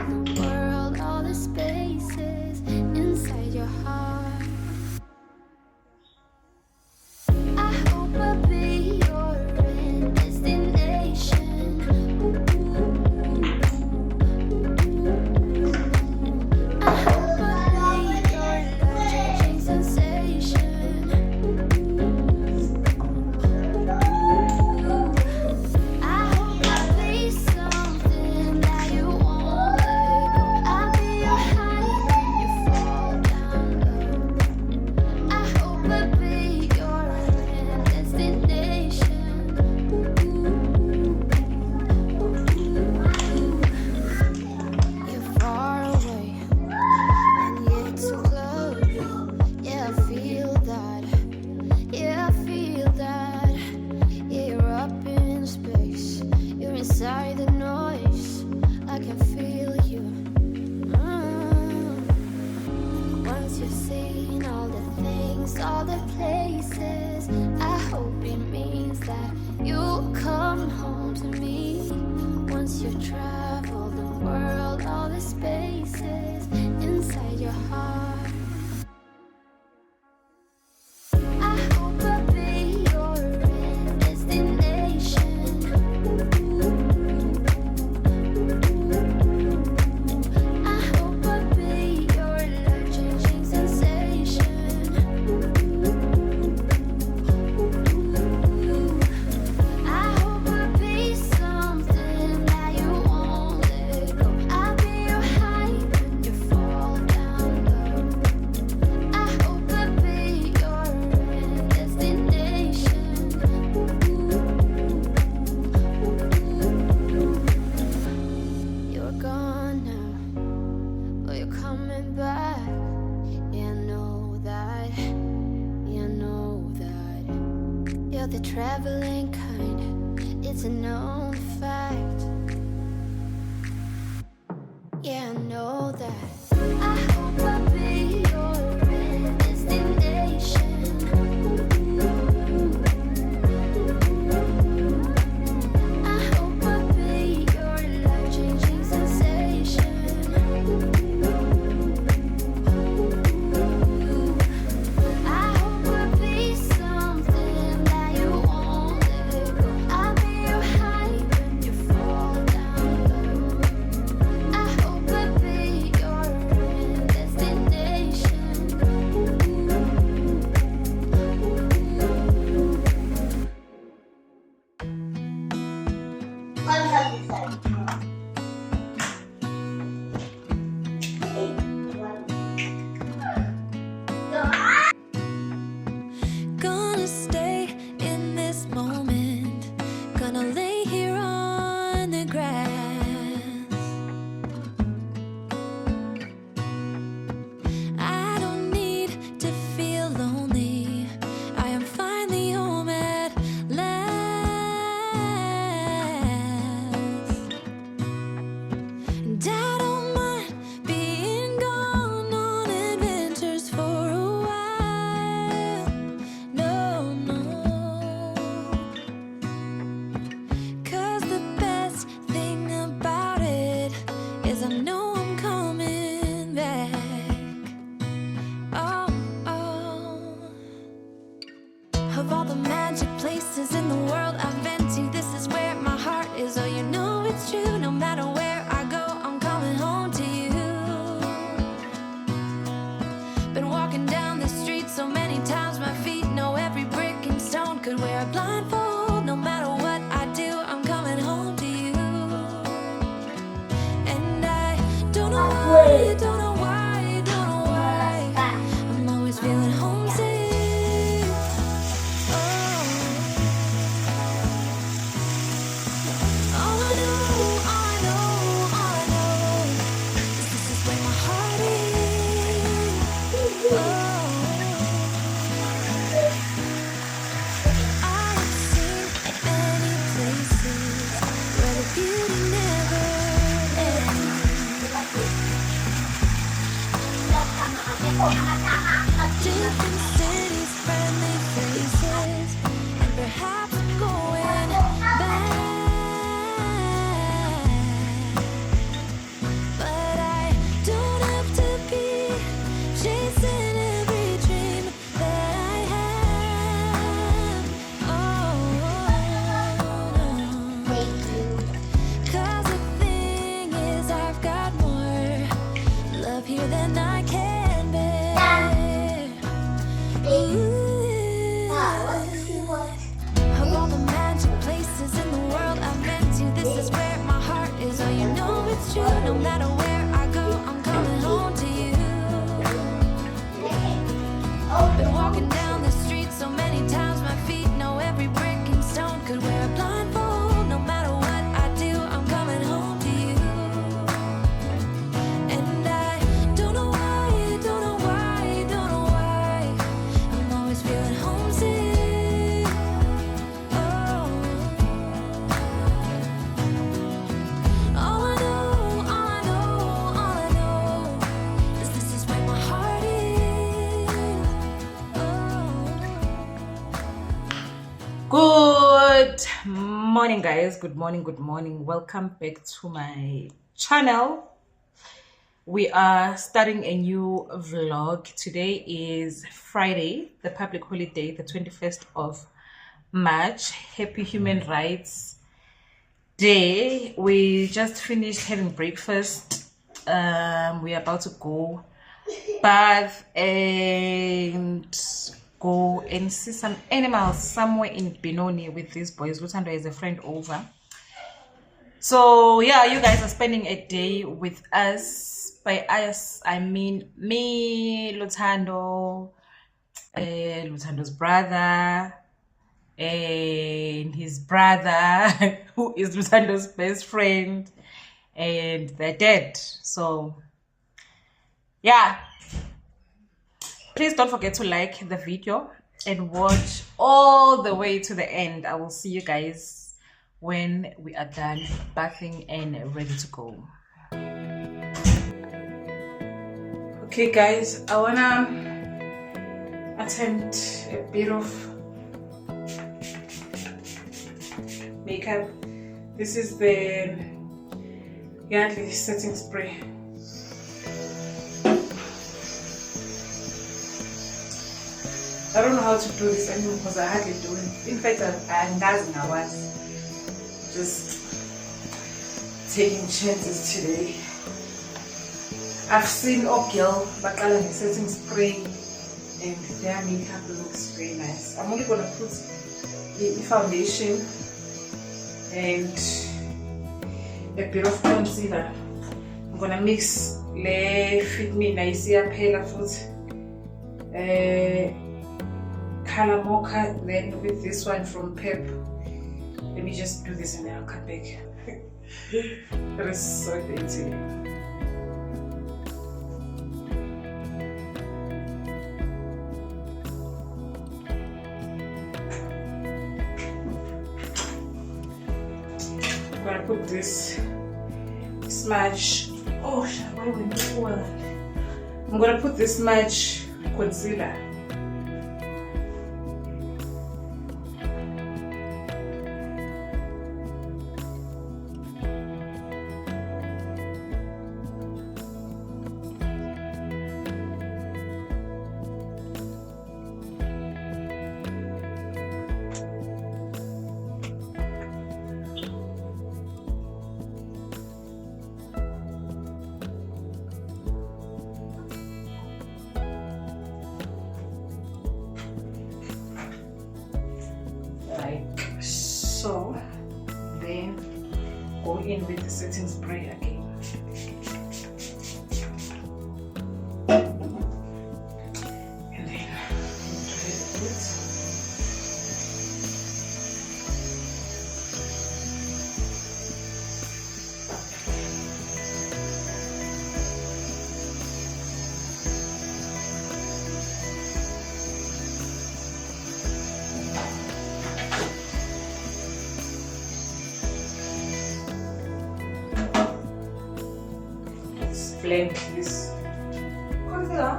the world, all the spaces inside your heart. I hope I'll be your end destination. I hope I'll be your life-changing sensation. I hope I'll be something that you won't let go. I'll be your high when you fall down low. I hope I'll be your end destination. You're far away and yet so close. Yeah, I feel that. Yeah, I feel that. Yeah, you're up in space. You're inside the noise. I can feel you. Once you've seen all the things, all the places, I hope it means that you'll come home to me. Once you've traveled the world, all the spaces inside your heart. I hope I'll be your end destination. I hope I'll be your life-changing sensation. I hope I'll be something that you won't let go. I'll be your high when you fall down low. I hope I'll be your end destination. You're gone now, but you're coming back. Yeah, I know that. Yeah, I know that. You're the traveling kind. It's a known fact. Yeah, I know that. I hope I'll be your end destination. I hope I'll be your life-changing sensation. I hope I'll be something that you won't let go. I'll be your high when you fall down low. I hope I'll be your morning, guys. Good morning. Welcome back to my channel. We are starting a new vlog. Today is Friday, the public holiday, the 21st of March. Happy Human Rights Day. We just finished having breakfast. We are about to go bath and go and see some animals somewhere in Benoni with these boys. Lutando is a friend over. So yeah, you guys are spending a day with us. By us, I mean me, Lutando, Lutando's brother, and his brother, who is Lutando's best friend, and their dad. So yeah, please don't forget to like the video and watch all the way to the end. I will see you guys when we are done bathing and ready to go. Okay guys, I wanna attempt a bit of makeup. This is the Yardley setting spray. I don't know how to do this anymore because I hardly do it. In fact, I'm dancing. I was just taking chances today. I've seen girl Bakala setting spray and their makeup looks very nice. I'm only gonna put the foundation and a bit of concealer. I'm gonna mix le fit me nice pale foot. Color mocha, then with this one from Pep. Let me just do this and then I'll come back. That is so dainty. I'm gonna put this smudge. Oh, why we need oil? I'm gonna put this smudge concealer. So then go in with the setting spray again. And then try it. Blend this concealer.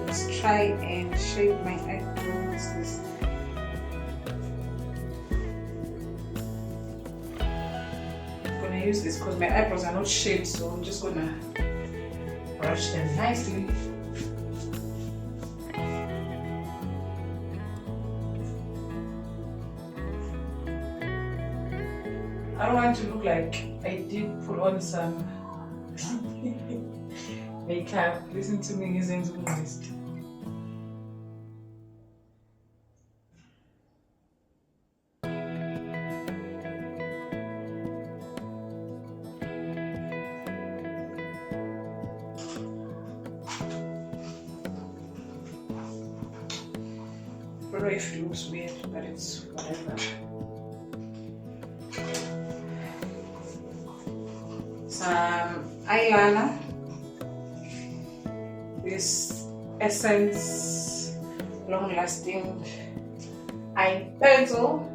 Let's try and shape my eyebrows. This. Use this because my eyebrows are not shaped, so I'm just gonna brush them nicely. I don't want to look like I did put on some makeup. Listen to me using honest. I don't know if it looks weird, but it's whatever. Some eyeliner. this Essence long lasting eye pencil.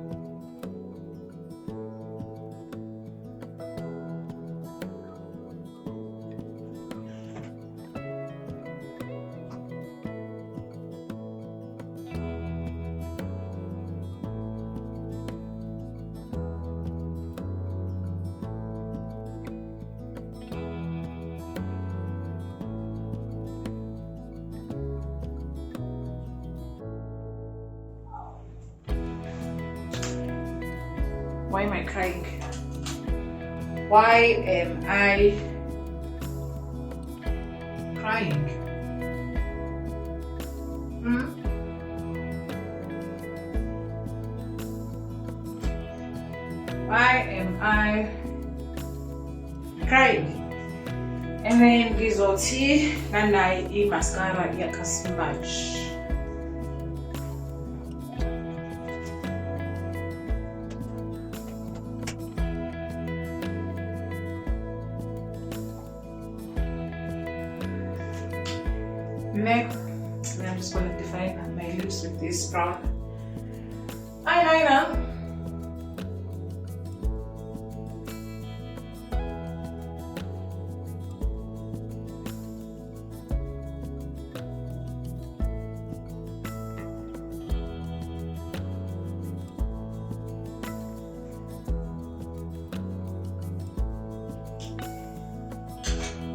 Why am I crying? Why am I crying? Why am I crying? And then ngizothi nanayi i-mascara yakhasimbaji. Next, I'm just going to define my lips with this brown eyeliner.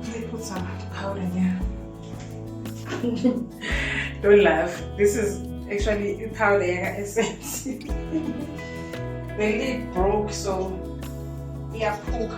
Let me put some powder here. Don't laugh. This is actually powder essence. The lid broke, so yeah, poke.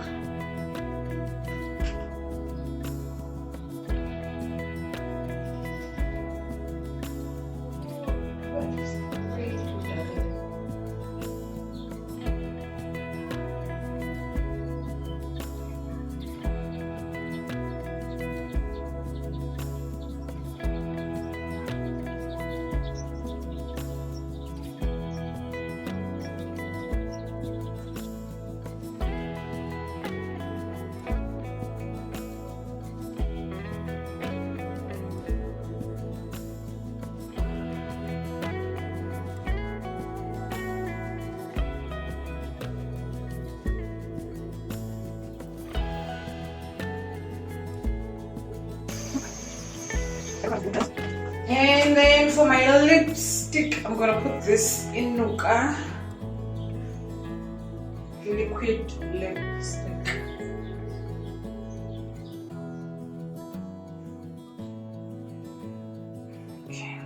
And then for my lipstick, I'm gonna put this in Nuka liquid lipstick. Okay.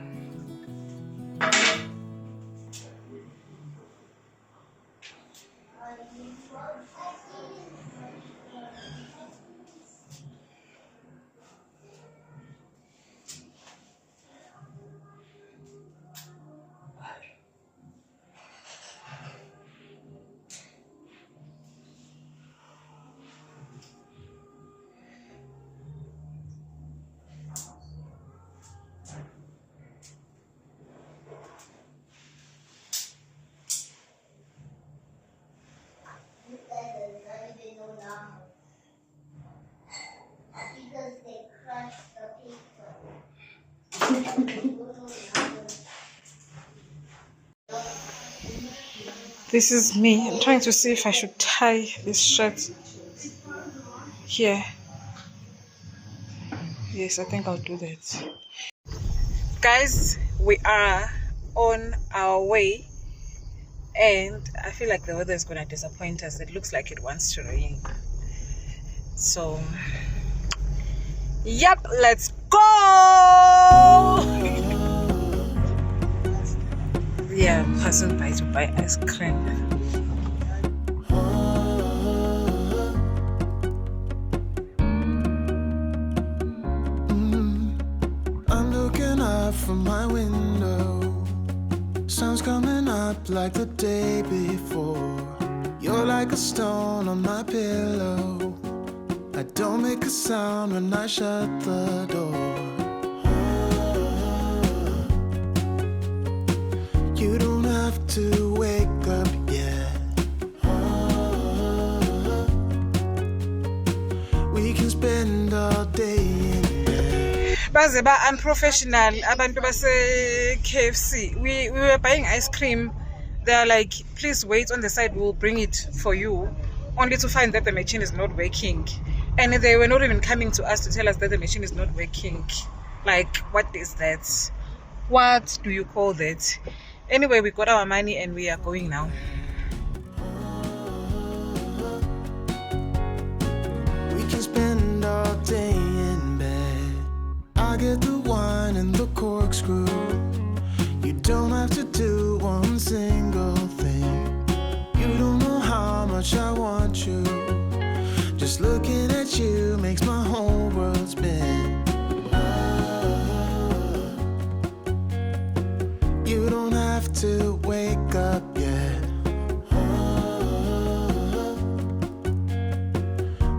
This is me. I'm trying to see if I should tie this shirt here. Yes, I think I'll do that. Guys, we are on our way, and I feel like the weather is going to disappoint us. It looks like it wants to rain. So, yep, let's go! Yeah, I'm passing by to buy ice cream. I'm looking out from my window. Sun's coming up like the day before. You're like a stone on my pillow. I don't make a sound when I shut the door. You don't have to wake up yet. We can spend all day in bed. baze ba unprofessional abantu base KFC. We were buying ice cream. They are like, please wait on the side, we'll bring it for you, only to find that the machine is not working. And they were not even coming to us to tell us that the machine is not working. Like, what is that? What do you call that? Anyway, we got our money and we are going now. We can spend all day in bed. I get the wine and the corkscrew. You don't have to do one single thing. You don't know how much I want you. Just looking at you makes my whole world spin. You don't have to wake up yet.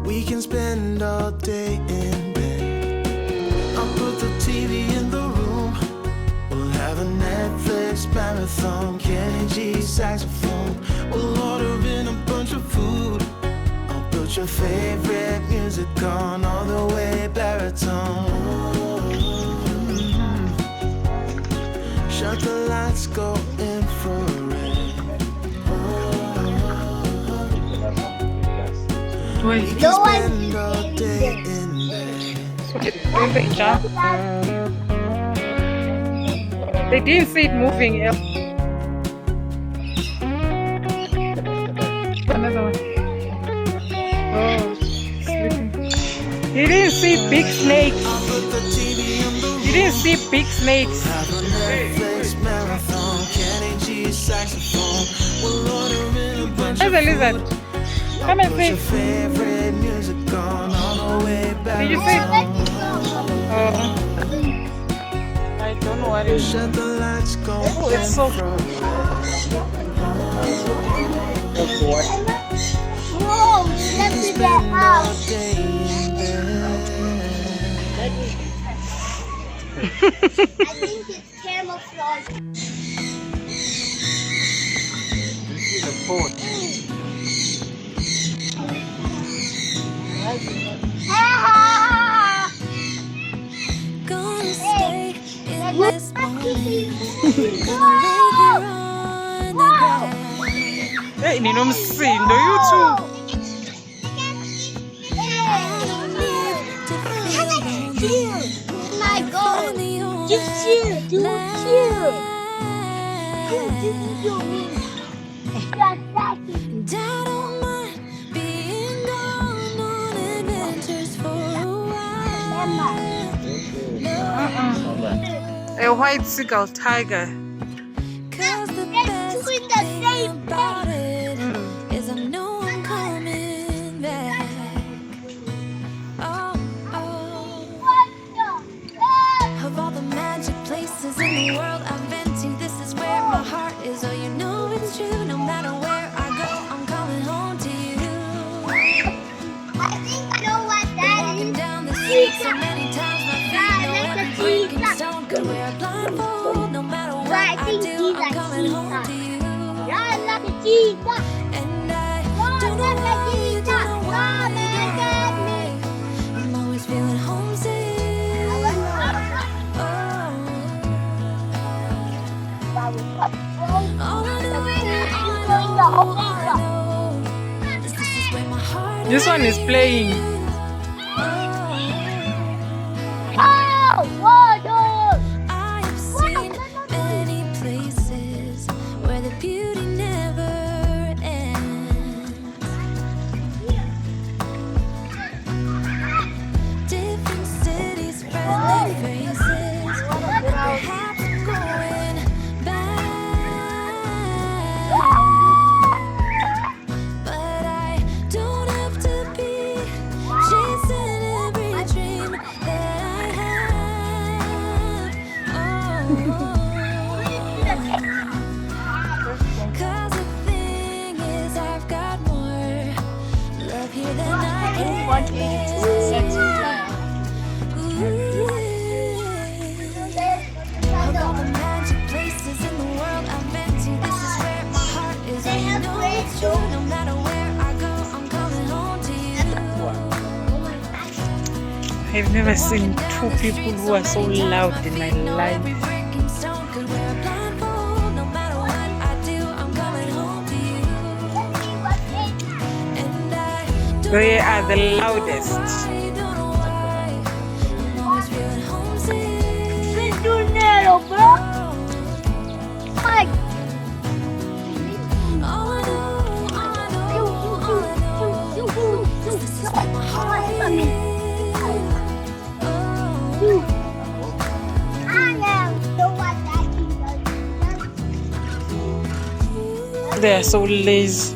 We can spend all day in bed. I'll put the TV in the room. We'll have a Netflix marathon. Kenny G saxophone. We'll order in a bunch of food. I'll put your favorite music on all the way baritone. Shut the lights, go infrared. We can spend all day in bed. They didn't see it moving. Another one. Oh, sleeping. You didn't see big snakes. I'll put the TV in the room. You didn't see big snakes. Have a Netflix marathon. Kenny G saxophone. We'll order in a bunch There's of a lizard. food. Come and Put your see. favorite music on all the way back. Did you see? I don't know what it is. Shut the lights, go Oh, it's so infrared. Whoa, let me get out. All day in bed. I think it's camouflage. Gonna stay in this moment. Hey, ninomsindo, you too. My God, just chill, dude, chill. This is your mean. And I don't mind being gone on adventures for a while. A white seagull tiger. 'Cause the Let's best do it the thing same about it is I know I'm coming back. Oh, oh. Of all the magic places in the world I've been to, this is where my heart is. Oh, you know it's true. No matter where I go, I'm coming home to you. I think I know what that Walking is. down the street so many times, my feet know every breaking stone. Could wear a blindfold. No matter what I I think do, these I'm are coming home cheetahs. to you. Yeah, like a cheetah. And I Run don't know like a why, don't cheetah. know why, Run like don't know why. I'm always feeling homesick. Oh. All I know is this is where my heart This one is playing. Oh, water. I have seen many places where the beauty never ends. Different cities, friendly faces, and perhaps I'm going back. But I don't have to be chasing every dream that I have. Oh, 'cause I've never seen two people who are so loud in my life. They are the loudest. They are so lazy.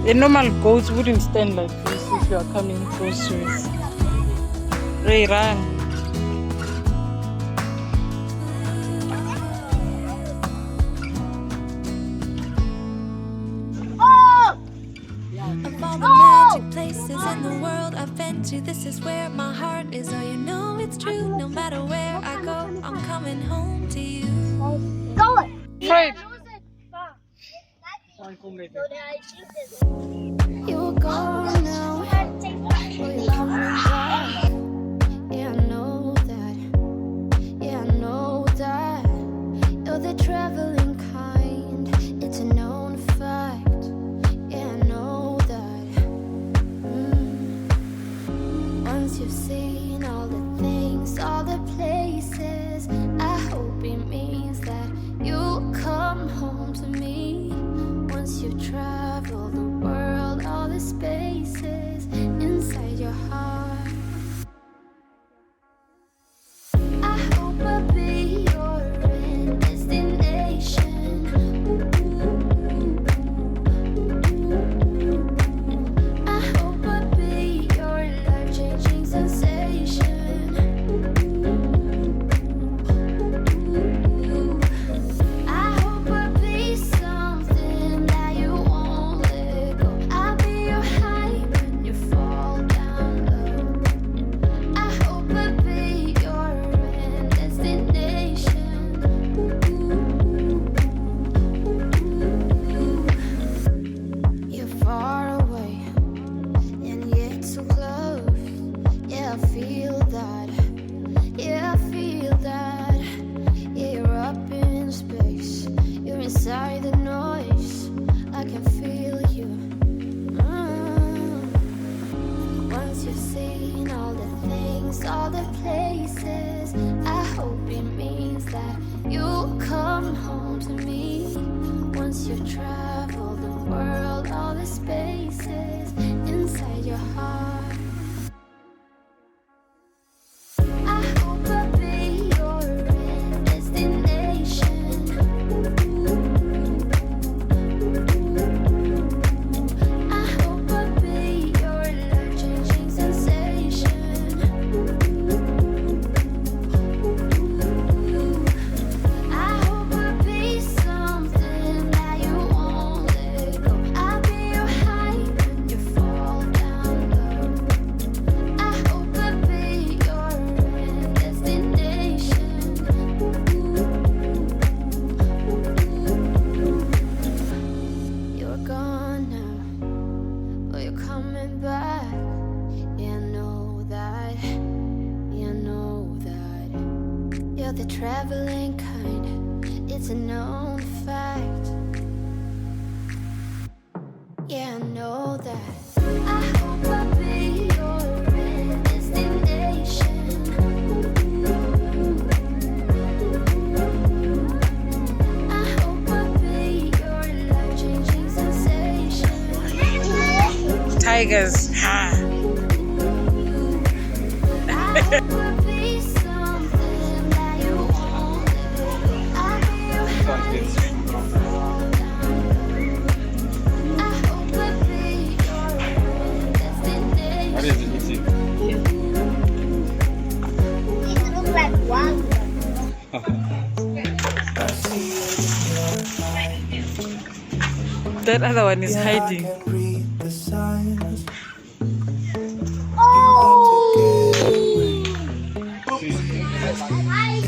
A normal goat wouldn't stand like this if you are coming close to it. They run. Of all the magic places in the world I've been to, this is where my heart is. Oh, you know it's true. No matter where I go, I'm coming home to you. Fred. You're gone now. Oh, you're coming back. Yeah, I know that. Yeah, I know that. You're the traveling kind. It's a known fact. Yeah, I know that. Once you've seen all the things, all the places, I hope it means that you'll come home to me. Once you've traveled the world, all the spaces inside your heart, I hope I'll be your end destination. I hope I'll be your life-changing sensation. I hope I'll be something that you won't let go. I'll be your high when you fall down low. I hope I'll be your end destination. You're far away and yet so close. Yeah, I feel that. Yeah, I feel that. Yeah, you're up in space. You're inside the noise. I can feel you. Once you've seen all the things, all the places, I hope it means that you'll come home to me. Once you've traveled the world, all the spaces inside your heart, I hope I'll be your end destination. I hope I'll be your life-changing sensation. I hope I'll be something that you won't let go. I'll be your high when you fall down low. I hope I'll be your end destination. You're gone now, but you're coming back. Yeah, I know that. Yeah, I know that. You're the traveling kind. It's a known fact. Yeah, I know that. I hope I'll be your end destination. I hope I'll be your life-changing sensation. Tigers. Ha. I hope I'll be something that you won't let go. I'll be your high when you fall down low. I hope I'll be your end destination. It looks like one. That other one is hiding. Read the signs.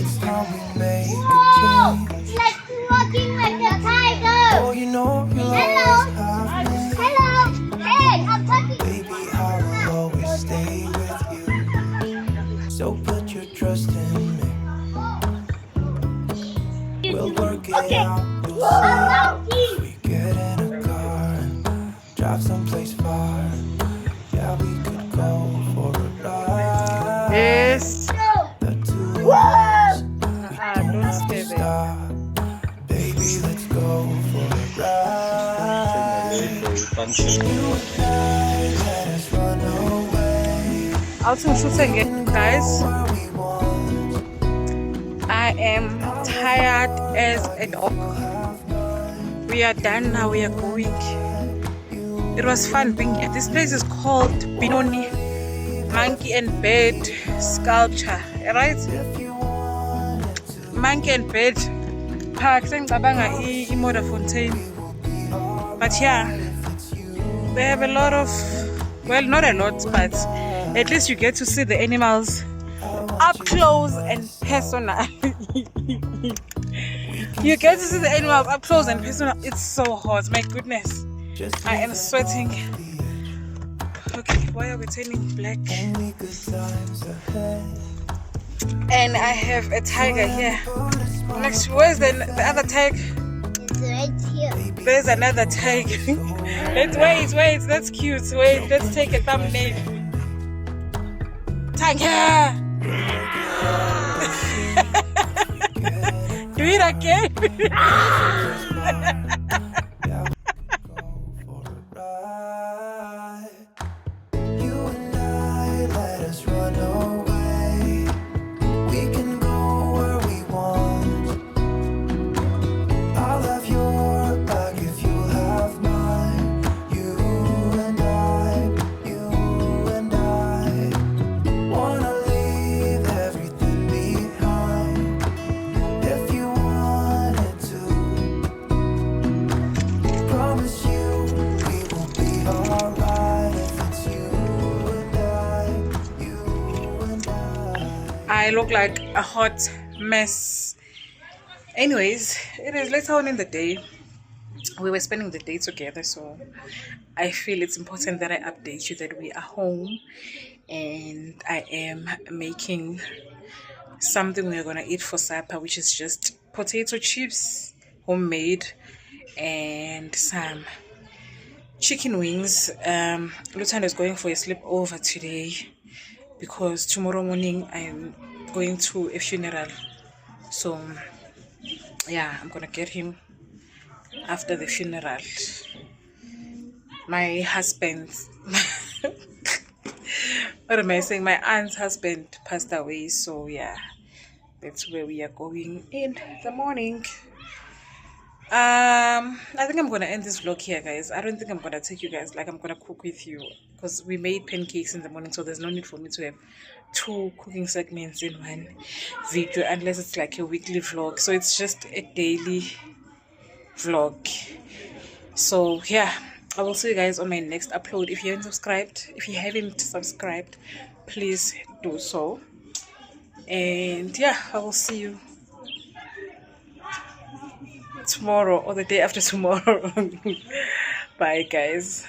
It's how we make Oh, a change. like walking like a tiger. Oh, you know you Hello. always have me. Hello. Hey, I'm talking. Baby, I will always stay Okay. Monkey. We get in a car and drive someplace far. Yeah, we could go for a ride. Yes. The two of us, Don't stay there. stop. Baby, let's go for a ride. Let us run away. I'll shoot again, guys. Where we want. I am tired as a dog. We are done now. We are going. It was fun being here. This place is called Benoni Monkey and Bird Sculpture, right? Monkey and Bird Park. Sengicabanga Moda Fontaine. But yeah, they have a lot of, well, not a lot, but at least you get to see the animals up close and personal. You get to see the animals up close and personal. It's so hot, my goodness. I am sweating. Okay, why are we turning black? Only good times ahead. And I have a tiger here. Next, where's the other tiger? It's right here. There's another tiger. Wait, that's cute. Wait, let's take a thumbnail. Tiger! Do it again. For a ride. You and I, let us run away. We can go where we want. I'll have your back if you have mine. You and I wanna leave everything behind. If you wanted to, promise you we will be alright. If it's you and I. I look like a hot mess. Anyways, it is later on in the day. We were spending the day together, so I feel it's important that I update you that we are home and I am making something we're gonna eat for supper, which is just potato chips, homemade, and some chicken wings. Lutan is going for a sleepover today because tomorrow morning I'm going to a funeral. So yeah, I'm gonna get him after the funeral. My husband what am I saying? My aunt's husband passed away, so yeah, that's where we are going in the morning. I think I'm gonna end this vlog here, guys. I don't think I'm gonna take you guys, like, I'm gonna cook with you because we made pancakes in the morning, so there's no need for me to have 2 cooking segments in one video unless it's like a weekly vlog. So it's just a daily vlog. So yeah, I will see you guys on my next upload. If you haven't subscribed, please do so. And yeah, I will see you tomorrow or the day after tomorrow. Bye, guys.